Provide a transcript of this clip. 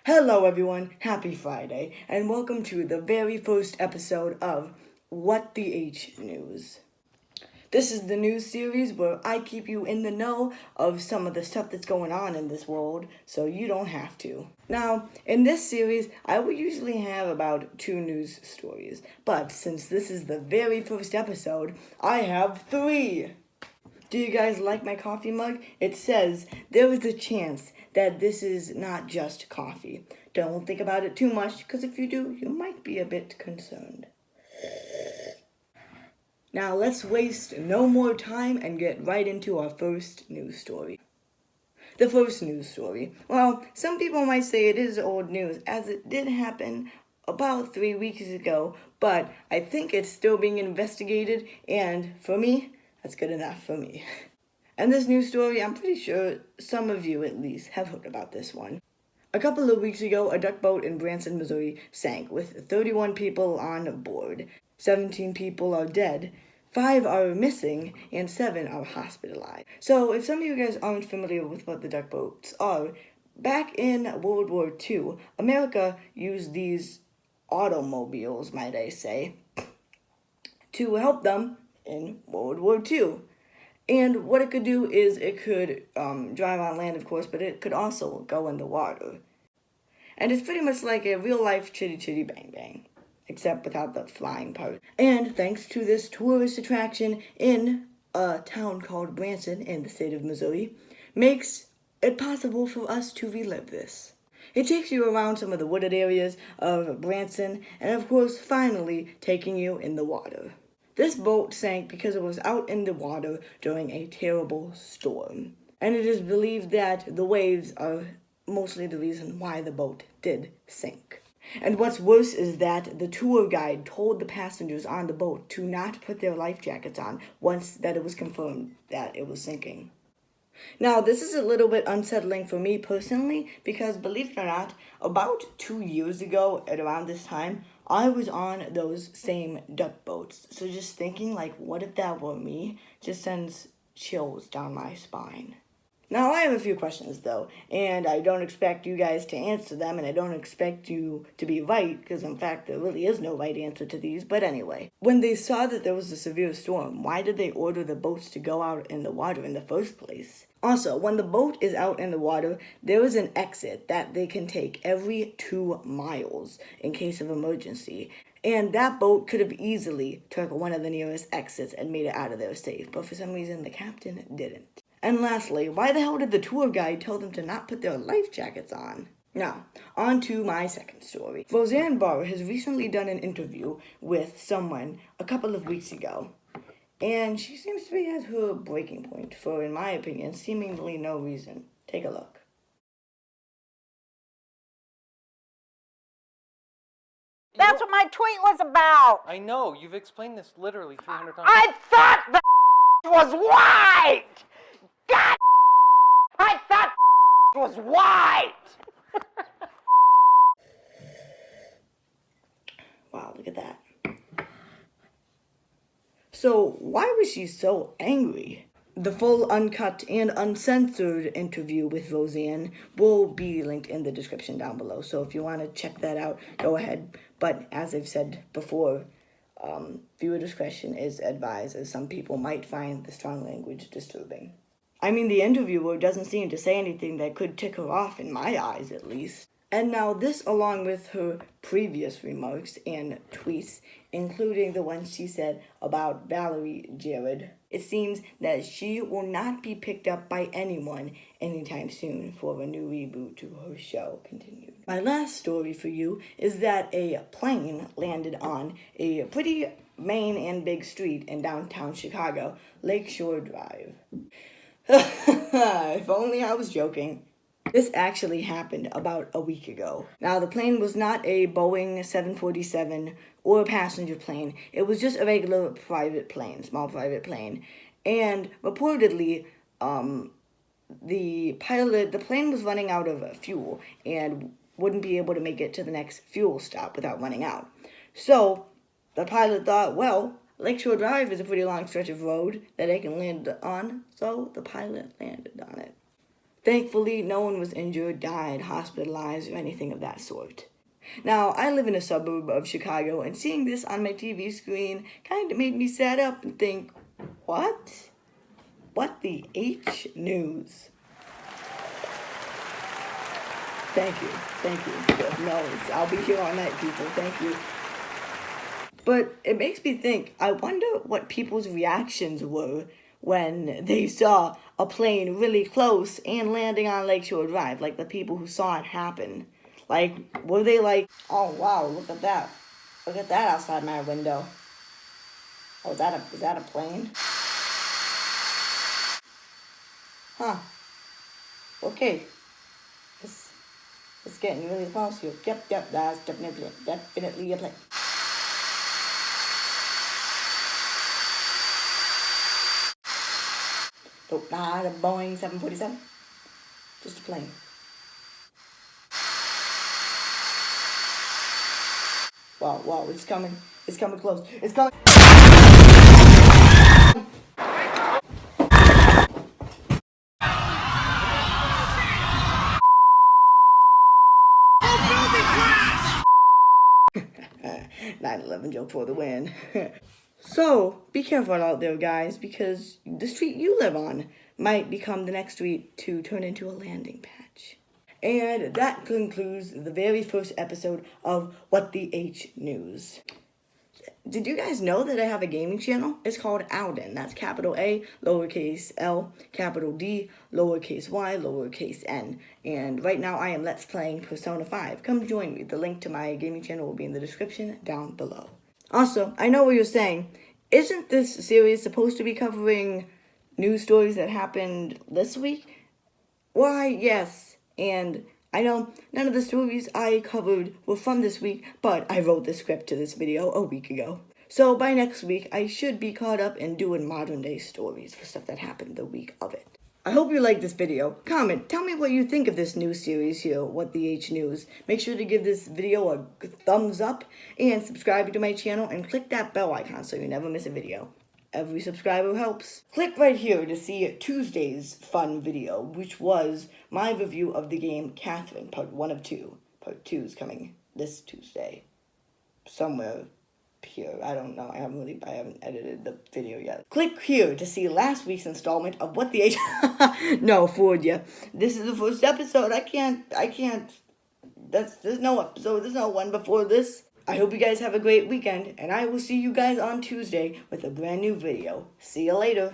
Hello everyone, happy Friday, and welcome to the very first episode of What the H News. This is the news series where I keep you in the know of some of the stuff that's going on in this world, so you don't have to. Now, in this series, I will usually have about 2 news stories, but since this is the very first episode, I have 3! Do you guys like my coffee mug? It says there is a chance that this is not just coffee. Don't think about it too much, because if you do, you might be a bit concerned. Now let's waste no more time and get right into our first news story. The first news story. Well, some people might say it is old news, as it did happen about 3 weeks ago, but I think it's still being investigated, and for me, that's good enough for me. And this news story, I'm pretty sure some of you at least have heard about this one. A couple of weeks ago, a duck boat in Branson, Missouri sank with 31 people on board. 17 people are dead, 5 are missing, and 7 are hospitalized. So if some of you guys aren't familiar with what the duck boats are, back in World War II, America used these automobiles, might I say, to help them in World War II. And what it could do is it could drive on land, of course, but it could also go in the water. And it's pretty much like a real-life Chitty Chitty Bang Bang, except without the flying part. And thanks to this tourist attraction in a town called Branson in the state of Missouri, makes it possible for us to relive this. It takes you around some of the wooded areas of Branson, and of course, finally taking you in the water. This boat sank because it was out in the water during a terrible storm. And it is believed that the waves are mostly the reason why the boat did sink. And what's worse is that the tour guide told the passengers on the boat to not put their life jackets on once that it was confirmed that it was sinking. Now, this is a little bit unsettling for me personally because, believe it or not, about 2 years ago at around this time, I was on those same duck boats. So just thinking, like, what if that were me, just sends chills down my spine. Now, I have a few questions, though, and I don't expect you guys to answer them, and I don't expect you to be right, because, in fact, there really is no right answer to these. But anyway, when they saw that there was a severe storm, why did they order the boats to go out in the water in the first place? Also, when the boat is out in the water, there is an exit that they can take every 2 miles in case of emergency. And that boat could have easily took one of the nearest exits and made it out of there safe, but for some reason the captain didn't. And lastly, why the hell did the tour guide tell them to not put their life jackets on? Now, on to my second story. Roseanne Barr has recently done an interview with someone a couple of weeks ago. And she seems to be at her breaking point for, in my opinion, seemingly no reason. Take a look. That's what my tweet was about. I know, you've explained this literally 300 times. I thought the was white. God, I thought was white. Wow, look at that. So, why was she so angry? The full uncut and uncensored interview with Roseanne will be linked in the description down below. So if you want to check that out, go ahead. But as I've said before, viewer discretion is advised, as some people might find the strong language disturbing. I mean, the interviewer doesn't seem to say anything that could tick her off, in my eyes at least. And now this, along with her previous remarks and tweets, including the one she said about Valerie Jarrett, it seems that she will not be picked up by anyone anytime soon for a new reboot to her show continued. My last story for you is that a plane landed on a pretty main and big street in downtown Chicago, Lakeshore Drive. If only I was joking. This actually happened about a week ago. Now, the plane was not a Boeing 747 or a passenger plane. It was just a regular private plane, small private plane. And reportedly, the plane was running out of fuel and wouldn't be able to make it to the next fuel stop without running out. So, the pilot thought, well, Lakeshore Drive is a pretty long stretch of road that they can land on, so the pilot landed on it. Thankfully, no one was injured, died, hospitalized, or anything of that sort. Now, I live in a suburb of Chicago, and seeing this on my TV screen kind of made me sat up and think, what? What the H News? Thank you. No, I'll be here all night, people. Thank you. But it makes me think, I wonder what people's reactions were when they saw a plane really close and landing on Lakeshore Drive, like the people who saw it happen. Like, were they like, oh wow, look at that. Look at that outside my window. Oh, is that a plane? Huh. Okay. It's getting really close here. Yep, that's definitely a plane. Nope, not a Boeing 747. Just a plane. Wow, it's coming. It's coming close. It's coming. "9/11 joke for the win." So, be careful out there, guys, because the street you live on might become the next street to turn into a landing patch. And that concludes the very first episode of What the H News. Did you guys know that I have a gaming channel? It's called Alden. That's capital A, lowercase L, capital D, lowercase y, lowercase n. And right now I am Let's Playing Persona 5. Come join me. The link to my gaming channel will be in the description down below. Also, I know what you're saying. Isn't this series supposed to be covering news stories that happened this week? Why, yes. And I know none of the stories I covered were from this week, but I wrote the script to this video a week ago. So by next week, I should be caught up in doing modern day stories for stuff that happened the week of it. I hope you liked this video. Comment, tell me what you think of this news series here, What the H News. Make sure to give this video a thumbs up and subscribe to my channel and click that bell icon so you never miss a video. Every subscriber helps. Click right here to see Tuesday's fun video, which was my review of the game Catherine, part 1 of 2. Part 2 is coming this Tuesday. Somewhere here. I don't know. I haven't edited the video yet. Click here to see last week's installment of What the H... No, fooled ya. This is the first episode. I can't... There's no episode. There's no one before this. I hope you guys have a great weekend, and I will see you guys on Tuesday with a brand new video. See you later.